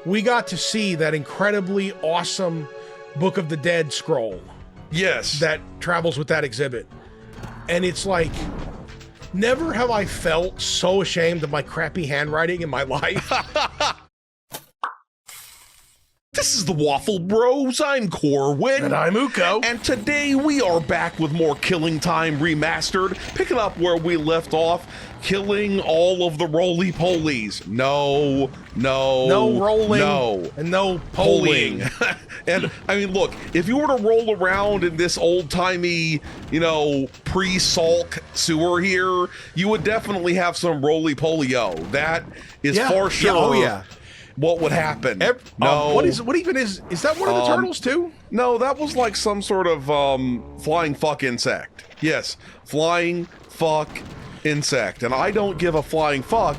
we got to see that incredibly awesome Book of the Dead scroll. Yes. That travels with that exhibit. And it's like, never have I felt so ashamed of my crappy handwriting in my life. This is the Waffle Bros. I'm Corwin. And I'm Uko. And today we are back with more Killing Time Remastered, picking up where we left off, killing all of the roly-polies. No rolling. No. And no polling. And, I mean, look, if you were to roll around in this old-timey, you know, pre-Salk sewer here, you would definitely have some roly-polio. That is for sure. Yeah, oh, yeah. What would happen? No. What even is that one of the turtles too? No, that was like some sort of flying fuck insect. Yes, flying fuck insect. And I don't give a flying fuck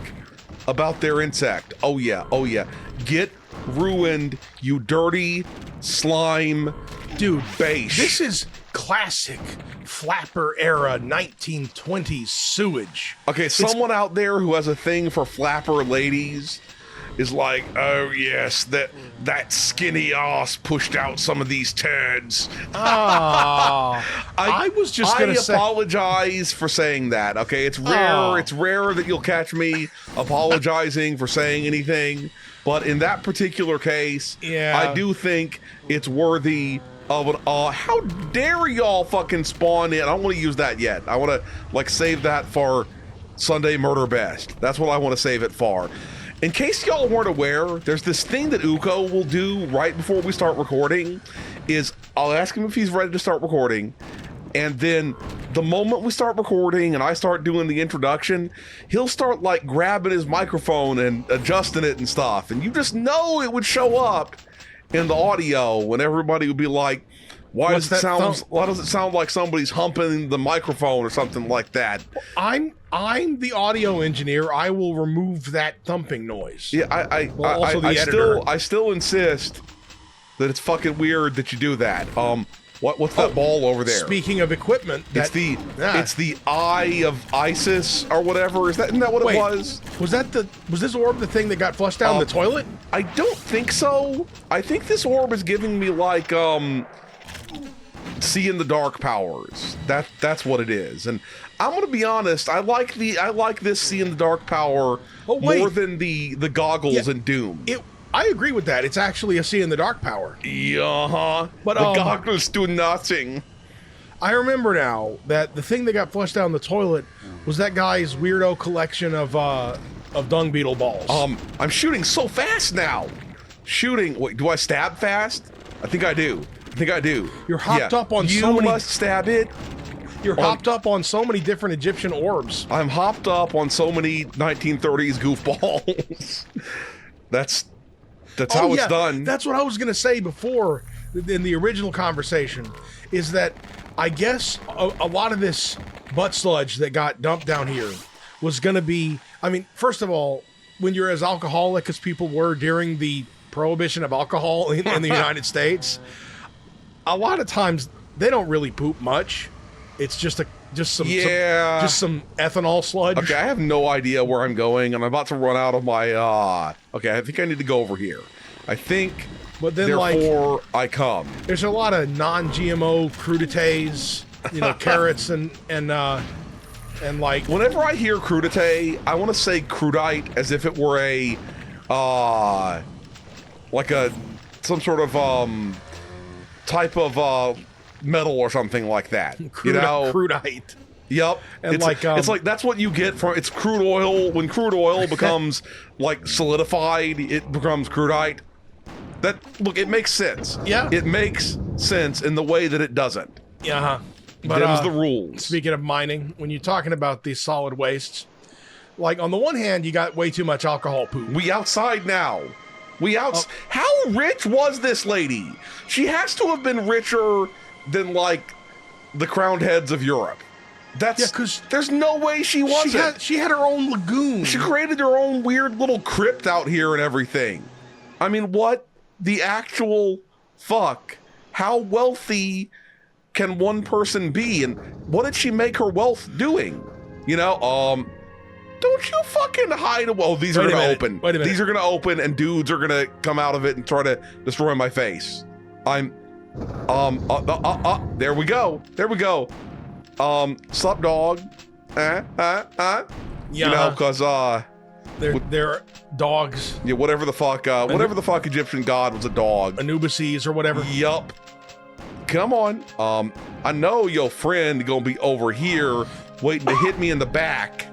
about their insect. Oh yeah. Get ruined, you dirty slime dude. Beige. This is classic flapper era 1920s sewage. Okay, someone out there who has a thing for flapper ladies is like, oh yes, that skinny ass pushed out some of these turds. I was just gonna say, apologize for saying that. Okay, it's rare. It's rare that you'll catch me apologizing for saying anything, but in that particular case, I do think it's worthy of an how dare y'all fucking spawn in. I don't want to use that yet. I want to like save that for Sunday Murder Best. That's what I want to save it for. In case y'all weren't aware, there's this thing that Uko will do right before we start recording, is I'll ask him if he's ready to start recording, and then the moment we start recording and I start doing the introduction, he'll start like grabbing his microphone and adjusting it and stuff, and you just know it would show up in the audio, and everybody would be like, why does it sound like somebody's humping the microphone or something like that? I'm the audio engineer. I will remove that thumping noise. Yeah, I still insist that it's fucking weird that you do that. What's that ball over there? Speaking of equipment, it's the Eye of Isis or whatever. Isn't that what it was? Was this orb the thing that got flushed down the toilet? I don't think so. I think this orb is giving me like see in the dark powers. That's what it is. And I'm gonna be honest, I like this see in the dark power more than the goggles in Doom. I agree with that. It's actually a see in the dark power. Yeah, but the goggles do nothing. I remember now that the thing that got flushed down the toilet was that guy's weirdo collection of dung beetle balls. I'm shooting so fast now. Wait, do I stab fast? I think I do. You're hopped up on so many. You must stab it. You're hopped up on so many different Egyptian orbs. I'm hopped up on so many 1930s goofballs. That's how it's done. That's what I was gonna say before in the original conversation, is that I guess a lot of this butt sludge that got dumped down here was gonna be, I mean, first of all, when you're as alcoholic as people were during the prohibition of alcohol in the United States, a lot of times they don't really poop much. It's just some ethanol sludge. Okay, I have no idea where I'm going, and I'm about to run out of my. Okay, I think I need to go over here. I think. But then, therefore, I come. There's a lot of non-GMO crudités, carrots and like. Whenever I hear crudité, I want to say crudite as if it were a, some sort of type of metal or something like that. Crudite. Yep. And it's like that's what you get from it's crude oil. When crude oil becomes like solidified, it becomes crudite. Look, it makes sense. Yeah. It makes sense in the way that it doesn't. Yeah. But them's the rules. Speaking of mining, when you're talking about these solid wastes, like on the one hand, you got way too much alcohol poop. We outside now. How rich was this lady? She has to have been richer than like the crowned heads of Europe. Because there's no way she wasn't. She had her own lagoon. She created her own weird little crypt out here and everything. I mean, what the actual fuck? How wealthy can one person be? And what did she make her wealth doing? Don't you fucking hide. Well, these are gonna open. Wait a minute. These are gonna open, and dudes are gonna come out of it and try to destroy my face. There we go. There we go. Sup, dog? Yeah. You know, because they're dogs. Yeah, whatever the fuck Egyptian god was a dog. Anubises or whatever. Yup. Come on. I know your friend gonna be over here waiting to hit me in the back,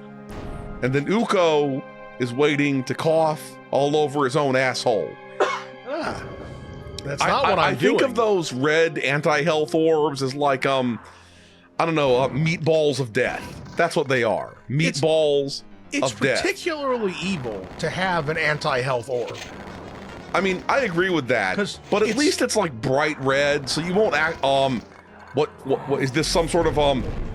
and then Uko is waiting to cough all over his own asshole. That's not what I'm doing. I think of those red anti-health orbs as like I don't know, meatballs of death. That's what they are. Meatballs of death. It's particularly evil to have an anti-health orb. I mean, I agree with that. But at least it's like bright red, so you won't act. What is this? Some sort of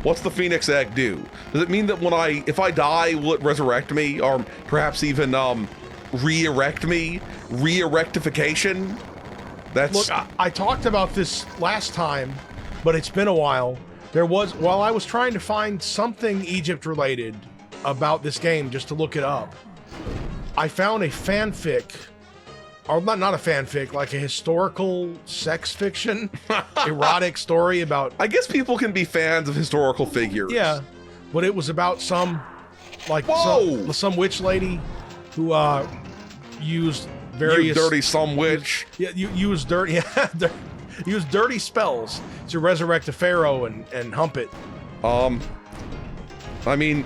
what's the Phoenix egg do? Does it mean that if I die, will it resurrect me, or perhaps even re-erect me? Re-erectification? Look, I talked about this last time, but it's been a while. While I was trying to find something Egypt related about this game just to look it up, I found a fanfic, or not a fanfic, like a historical sex fiction, erotic story about... I guess people can be fans of historical figures. Yeah, but it was about some witch lady who used various... You dirty some witch. Yeah, you use dirty... Yeah, use dirty spells to resurrect a pharaoh and hump it. I mean,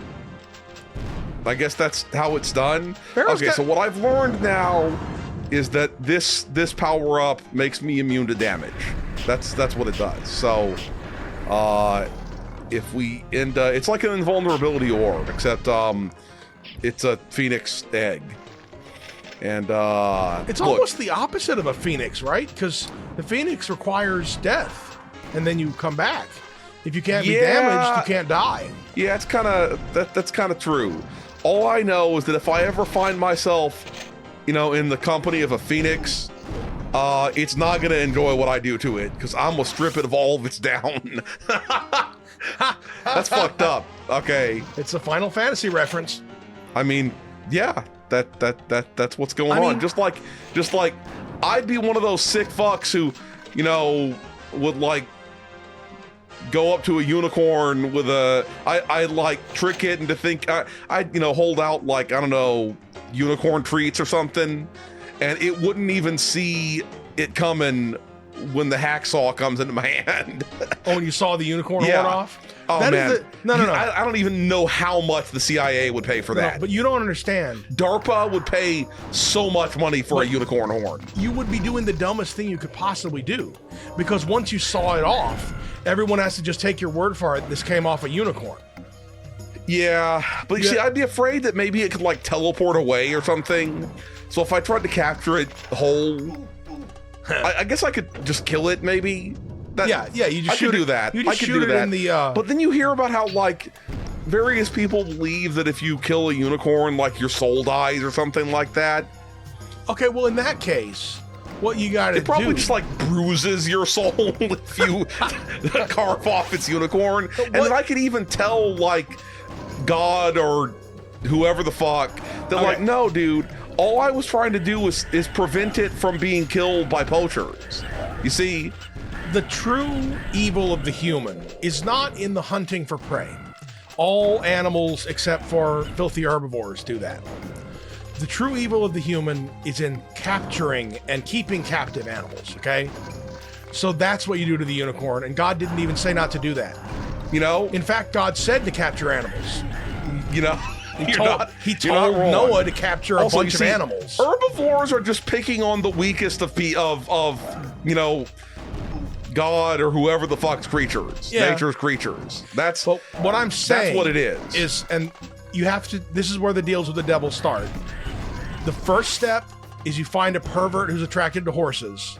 I guess that's how it's done. Okay, so what I've learned now is that this power up makes me immune to damage. That's what it does. So, if we end, it's like an invulnerability orb, except it's a phoenix egg. And it's almost the opposite of a phoenix, right? Because the phoenix requires death, and then you come back. If you can't be damaged, you can't die. Yeah, it's kind of that's kind of true. All I know is that if I ever find myself, in the company of a phoenix, it's not gonna enjoy what I do to it, because I'm gonna strip it of all of its down. That's fucked up. Okay, it's a Final Fantasy reference. I mean, yeah. That's what's going on. Just like I'd be one of those sick fucks who, would like go up to a unicorn with I like trick it into think I'd hold out like, I don't know, unicorn treats or something, and it wouldn't even see it coming when the hacksaw comes into my hand. Oh, when you saw the unicorn horn off? Oh, man. No. I don't even know how much the CIA would pay for that. But you don't understand. DARPA would pay so much money for a unicorn horn. You would be doing the dumbest thing you could possibly do. Because once you saw it off, everyone has to just take your word for it. This came off a unicorn. Yeah, but you see, I'd be afraid that maybe it could like teleport away or something. So if I tried to capture it whole, I guess I could just kill it maybe. You just shoot it. Do that. You just shoot it in the. But then you hear about how like various people believe that if you kill a unicorn, like your soul dies or something like that. Okay, well in that case, what you got to do? It probably just like bruises your soul if you carve off its unicorn. And then I could even tell like God or whoever the fuck that like, no, dude. All I was trying to do is prevent it from being killed by poachers. You see. The true evil of the human is not in the hunting for prey. All animals except for filthy herbivores do that. The true evil of the human is in capturing and keeping captive animals, okay? So that's what you do to the unicorn, and God didn't even say not to do that. In fact, God said to capture animals. He told Noah to capture a bunch of animals. Herbivores are just picking on the weakest of God or whoever the fuck's creatures, nature's creatures. That's what I'm saying. That's what it is. And you have to. This is where the deals with the devil start. The first step is you find a pervert who's attracted to horses,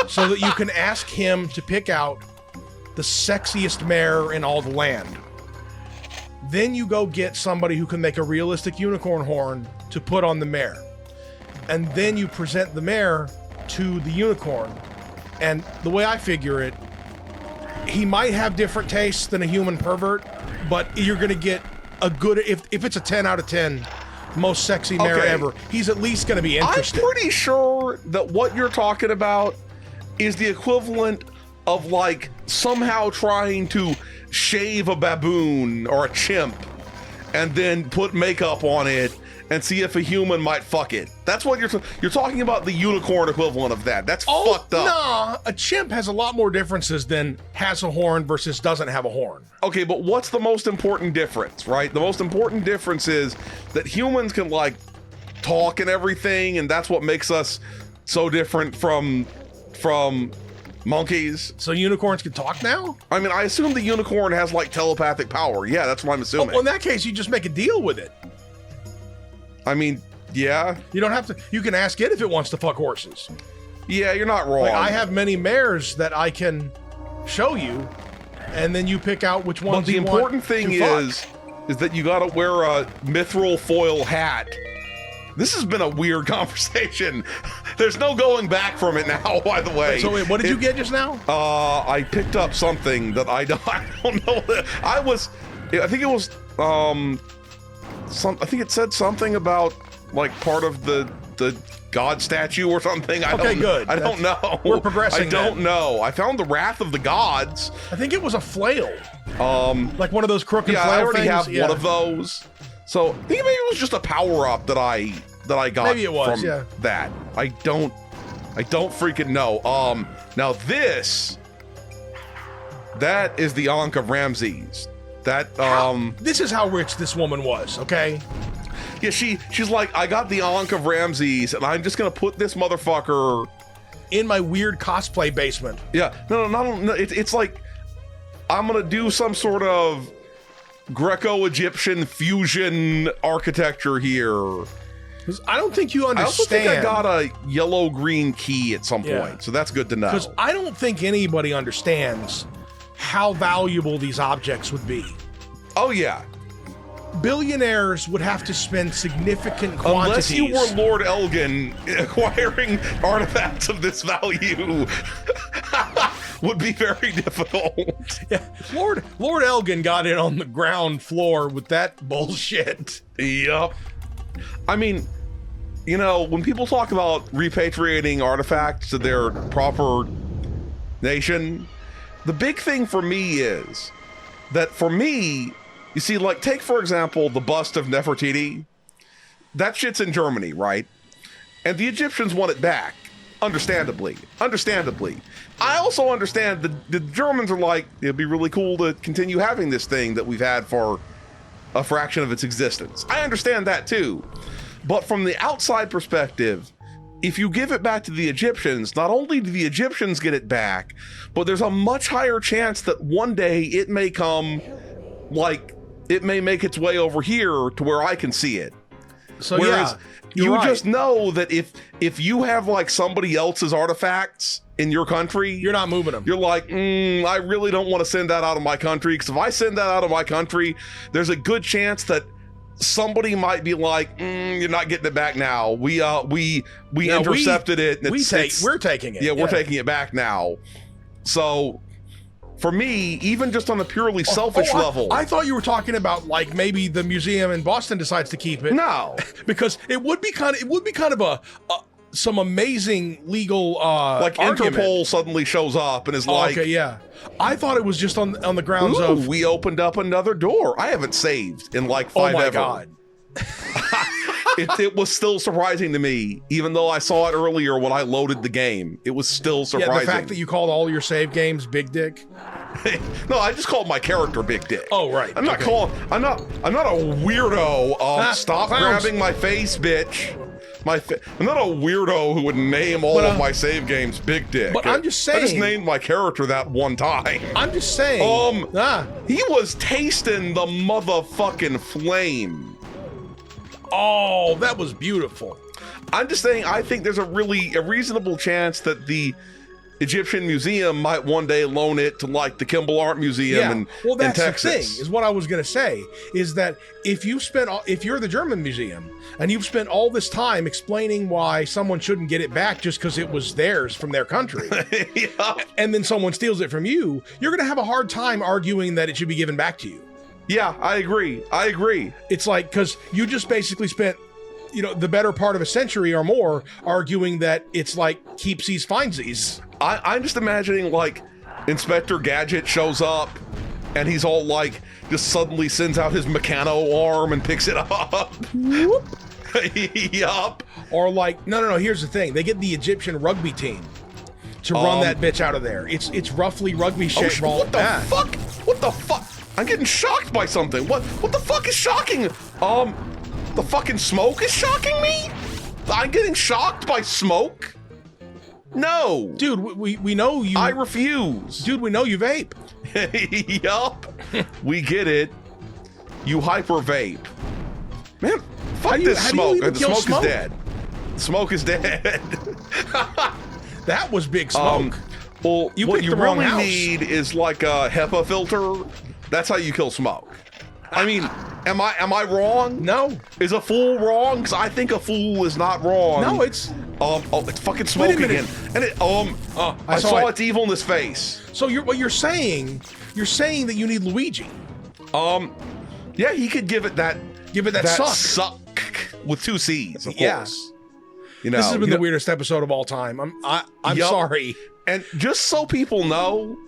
so that you can ask him to pick out the sexiest mare in all the land. Then you go get somebody who can make a realistic unicorn horn to put on the mare, and then you present the mare to the unicorn. And the way I figure it, he might have different tastes than a human pervert, but you're going to get a good, if it's a 10 out of 10 most sexy mare Okay. ever, he's at least going to be interesting. I'm pretty sure that what you're talking about is the equivalent of like somehow trying to shave a baboon or a chimp and then put makeup on it and see if a human might fuck it. That's what you're talking about, the unicorn equivalent of that. That's fucked up. Nah, a chimp has a lot more differences than has a horn versus doesn't have a horn. Okay, but what's the most important difference, right? The most important difference is that humans can like talk and everything, and that's what makes us so different from monkeys. So unicorns can talk now? I mean, I assume the unicorn has like telepathic power. Yeah, that's what I'm assuming. Well, in that case, you just make a deal with it. I mean, yeah. You don't have to, you can ask it if it wants to fuck horses. Yeah, you're not wrong. Like, I have many mares that I can show you, and then you pick out which ones you want. But the important thing is that you gotta wear a mithril foil hat. This has been a weird conversation. There's no going back from it now, by the way. So wait, what did you get just now? I picked up something that I don't know. I think it was I think it said something about like part of the god statue or something. I don't know. We're progressing. I don't know. I found the wrath of the gods. I think it was a flail. Like one of those crooked flail I already things. have one of those. So I think maybe it was just a power up that I got Maybe it was, from that. I don't freaking know. Now that is the Ankh of Ramses. That This is how rich this woman was, okay? Yeah, she's like, I got the Ankh of Ramses, and I'm just gonna put this motherfucker in my weird cosplay basement. Yeah, no. It's like I'm gonna do some sort of Greco-Egyptian fusion architecture here. I don't think you understand. I also think I got a yellow-green key at some point, so that's good to know. Because I don't think anybody understands how valuable these objects would be. Oh yeah. Billionaires would have to spend significant quantities. Unless you were Lord Elgin, acquiring artifacts of this value would be very difficult. Yeah, Lord Elgin got in on the ground floor with that bullshit. Yup. I mean, you know, when people talk about repatriating artifacts to their proper nation, the big thing for me is that for me, you see, like, take, for example, the bust of Nefertiti. That shit's in Germany, right? And the Egyptians want it back. Understandably. I also understand that the Germans are like, it'd be really cool to continue having this thing that we've had for a fraction of its existence. I understand that too. But from the outside perspective, if you give it back to the Egyptians, not only do the Egyptians get it back, but there's a much higher chance that one day it may come, like, it may make its way over here to where I can see it. So whereas you just know that if you have like somebody else's artifacts in your country, you're not moving them. You're like, I really don't want to send that out of my country, because if I send that out of my country, there's a good chance that somebody might be like, you're not getting it back now. We intercepted it. We're taking it. Yeah, we're taking it back now. So for me, even just on a purely selfish level, I thought you were talking about like maybe the museum in Boston decides to keep it. No, because it would be kind of a some amazing legal like argument. Interpol suddenly shows up and is like, okay, yeah. I thought it was just on the grounds of we opened up another door. I haven't saved in like 5 ever. God. It was still surprising to me, even though I saw it earlier when I loaded the game. It was still surprising. Yeah, the fact that you called all your save games Big Dick. No, I just called my character Big Dick. Oh, right. I'm not a weirdo. Stop grabbing my face, bitch. I'm not a weirdo who would name all of my save games Big Dick. But I'm just saying. I just named my character that one time. I'm just saying. He was tasting the motherfucking flame. Oh, that was beautiful. I'm just saying, I think there's a reasonable chance that the Egyptian Museum might one day loan it to like the Kimball Art Museum in that's Texas. The thing, is what I was going to say, is that if you're the German museum and you've spent all this time explaining why someone shouldn't get it back just because it was theirs from their country, and then someone steals it from you, you're going to have a hard time arguing that it should be given back to you. Yeah, I agree. It's like, because you just basically spent, the better part of a century or more arguing that it's like keepsies, findsies. I'm just imagining like Inspector Gadget shows up and he's all like, just suddenly sends out his mechano arm and picks it up. Whoop. Yup. Or like, no, here's the thing. They get the Egyptian rugby team to run that bitch out of there. It's roughly rugby shit. What the fuck? What the fuck? I'm getting shocked by something. What the fuck is shocking? The fucking smoke is shocking me? I'm getting shocked by smoke? No. Dude, we know you. I refuse. Dude, we know you vape. Yup. We get it. You hyper vape. Man, fuck this smoke. The smoke is dead. Smoke is dead. That was big smoke. Well, what you really need is like a HEPA filter. That's how you kill smoke. I mean, am I wrong? No. Is a fool wrong? Because I think a fool is not wrong. No, it's it's fucking smoke again. And I saw its evilness face. So what you're saying that you need Luigi. Yeah, he could give it that suck with 2 C's, of course. This has been the weirdest episode of all time. I'm sorry. And just so people know,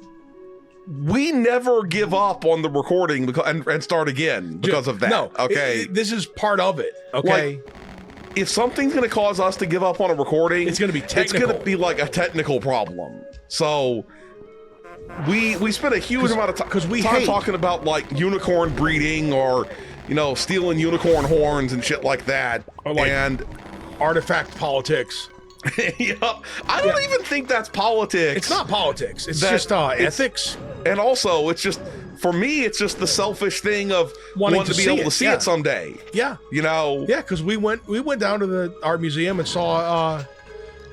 we never give up on the recording and start again because of that. No, okay. This is part of it. Okay. Like, if something's going to cause us to give up on a recording, it's going to be technical. It's going to be like a technical problem. So we spent a huge amount of time talking about like unicorn breeding or stealing unicorn horns and shit like that, and artifact politics. Yep. I don't even think that's politics. It's not politics. It's just ethics. And also, it's just, for me, it's just the selfish thing of wanting to be able to see it someday. Yeah. Yeah, because we went down to the art museum and saw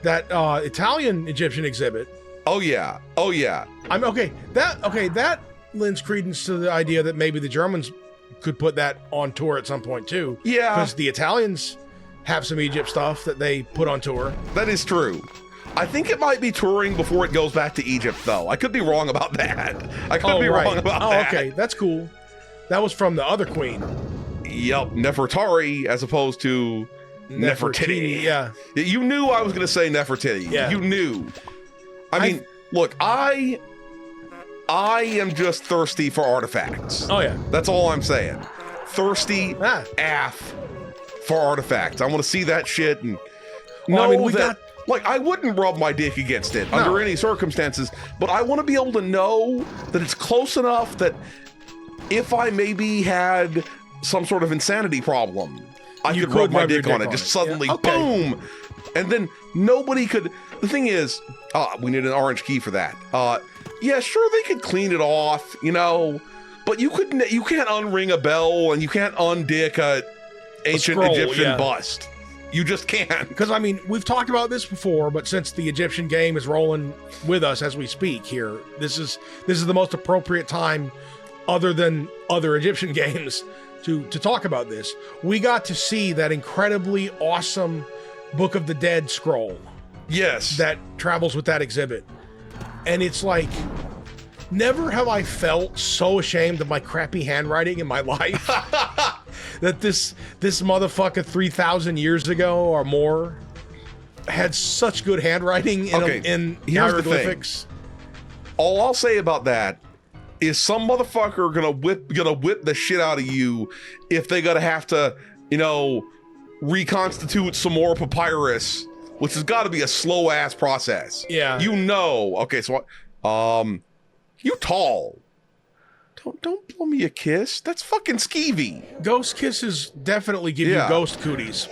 that Italian Egyptian exhibit. Oh yeah. That lends credence to the idea that maybe the Germans could put that on tour at some point too. Yeah. Because the Italians have some Egypt stuff that they put on tour. That is true. I think it might be touring before it goes back to Egypt, though. I could be wrong about that. Wrong about that. Okay, that's cool. That was from the other queen. Yep, Nefertari, as opposed to Nefertiti. Yeah. You knew I was going to say Nefertiti. Yeah. You knew. I mean, look, I am just thirsty for artifacts. Oh, yeah. That's all I'm saying. Thirsty AF for artifacts. I want to see that shit and I wouldn't rub my dick against it under any circumstances, but I want to be able to know that it's close enough that if I maybe had some sort of insanity problem, I could rub my dick on it. Just suddenly, boom! And then nobody could... The thing is, we need an orange key for that. Yeah, sure, they could clean it off, but you can't unring a bell and you can't undick a ancient Egyptian bust. You just can't. Because, I mean, we've talked about this before, but since the Egyptian game is rolling with us as we speak here, this is the most appropriate time, other than other Egyptian games, to talk about this. We got to see that incredibly awesome Book of the Dead scroll. Yes. That travels with that exhibit. And it's like, never have I felt so ashamed of my crappy handwriting in my life. That this motherfucker 3,000 years ago or more had such good handwriting in hieroglyphics. All I'll say about that is some motherfucker gonna whip the shit out of you if they gotta have to, reconstitute some more papyrus, which has got to be a slow ass process. Yeah. Okay, so you tall. Don't blow me a kiss. That's fucking skeevy. Ghost kisses definitely give you ghost cooties.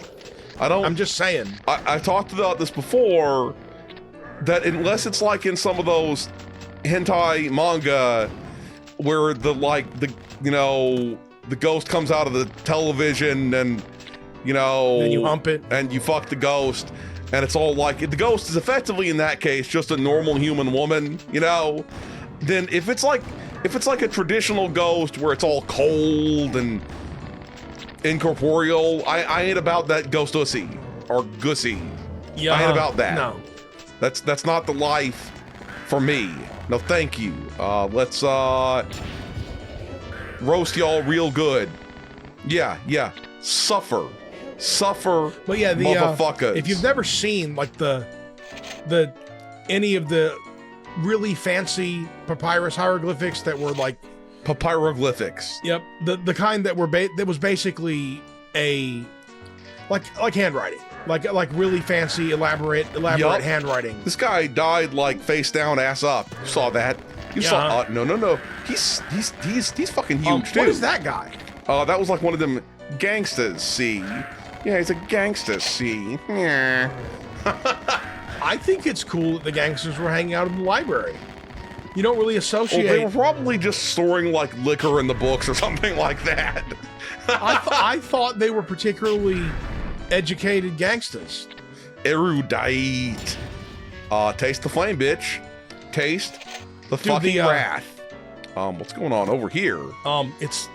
I'm just saying. I talked about this before, that unless it's like in some of those hentai manga where the ghost comes out of the television and then you hump it and you fuck the ghost, and it's all like, the ghost is effectively in that case just a normal human woman, then if it's like a traditional ghost where it's all cold and incorporeal, I ain't about that ghost ussy or gussy. Yeah, I ain't about that. No, that's not the life for me. No, thank you. Let's roast y'all real good. Yeah, suffer, But yeah, the motherfuckers. if you've never seen like the any of the really fancy papyrus hieroglyphics that were like papyroglyphics. Yep, the kind that were that was basically a like handwriting, like really fancy, elaborate Yup. handwriting. This guy died like face down, ass up. You saw that? You saw? No. He's fucking huge too. What is that guy? That was like one of them gangsters. See? Yeah, he's a gangster. See? Yeah. I think it's cool that the gangsters were hanging out in the library. You don't really associate. Well, they were probably just storing like liquor in the books or something like that. I thought they were particularly educated gangsters. Erudite. Taste the flame, bitch. Taste the fucking wrath. What's going on over here? It's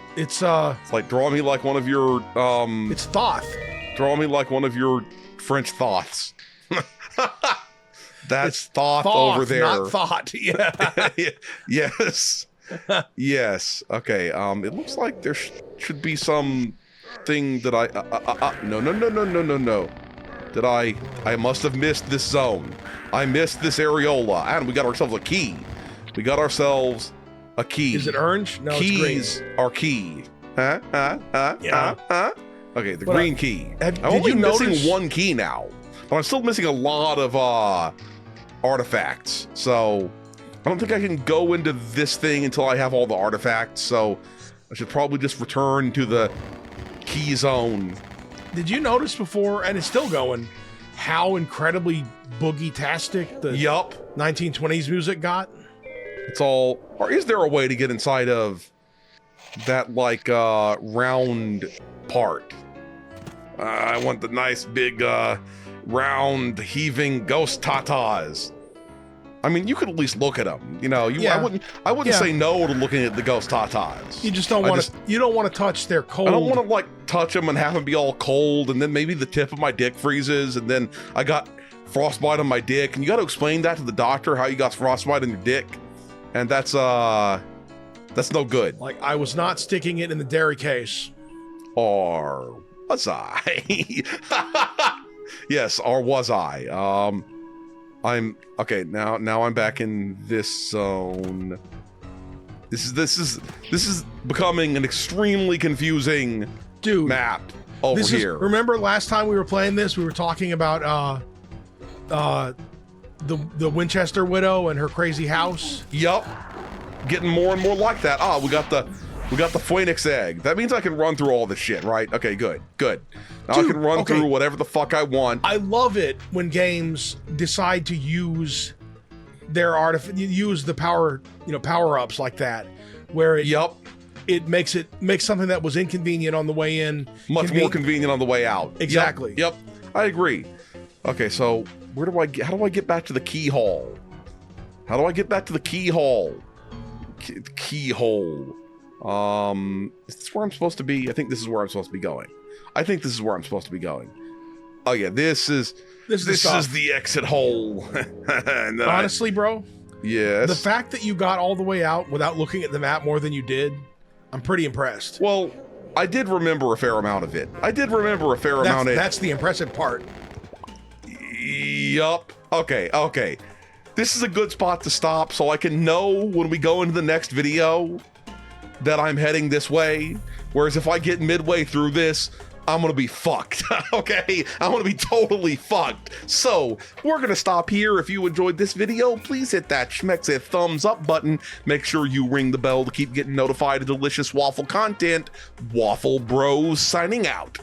like draw me like one of your it's Thoth. Draw me like one of your French thoughts. That's Thoth over there. Not thought. Yeah. Yes. Yes. Okay. It looks like there should be some thing that no. That I must have missed this zone. I missed this areola, and we got ourselves a key. We got ourselves a key. Is it orange? No, Keys it's green. are key. Yeah. Okay, the green key. I'm did only you missing notice- one key now, but I'm still missing a lot of artifacts. So I don't think I can go into this thing until I have all the artifacts. So I should probably just return to the key zone. Did you notice before, and it's still going, how incredibly boogie-tastic the 1920s music got? It's all, or is there a way to get inside of that like round part? I want the nice big round heaving ghost tatas. I mean, you could at least look at them. You know, I wouldn't say no to looking at the ghost tatas. You just don't want to. You don't want to touch their cold. I don't want to like touch them and have them be all cold, and then maybe the tip of my dick freezes, and then I got frostbite on my dick, and you got to explain that to the doctor how you got frostbite on your dick, and that's no good. Like I was not sticking it in the dairy case. Or was I? Yes, or was I? I'm okay now. Now I'm back in this zone. This is becoming an extremely confusing map over here. Remember last time we were playing this, we were talking about the Winchester widow and her crazy house. Yup, getting more and more like that. We got the phoenix egg. That means I can run through all this shit, right? Okay, good. Now I can run through whatever the fuck I want. I love it when games decide to use their use the power-ups like that, where it makes something that was inconvenient on the way in much more convenient on the way out. Exactly. Yep. I agree. Okay, so how do I get back to the keyhole? How do I get back to the keyhole? Keyhole. Is this where I'm supposed to be? I think this is where I'm supposed to be going. Oh yeah, this is the exit hole. And then honestly, bro. Yes. The fact that you got all the way out without looking at the map more than you did, I'm pretty impressed. Well, I did remember a fair amount of it. That's the impressive part. Yup. Okay. This is a good spot to stop so I can know when we go into the next video that I'm heading this way. Whereas if I get midway through this, I'm gonna be fucked. Okay? I'm gonna be totally fucked. So we're gonna stop here. If you enjoyed this video, please hit that schmeck thumbs up button. Make sure you ring the bell to keep getting notified of delicious waffle content. Waffle Bros signing out.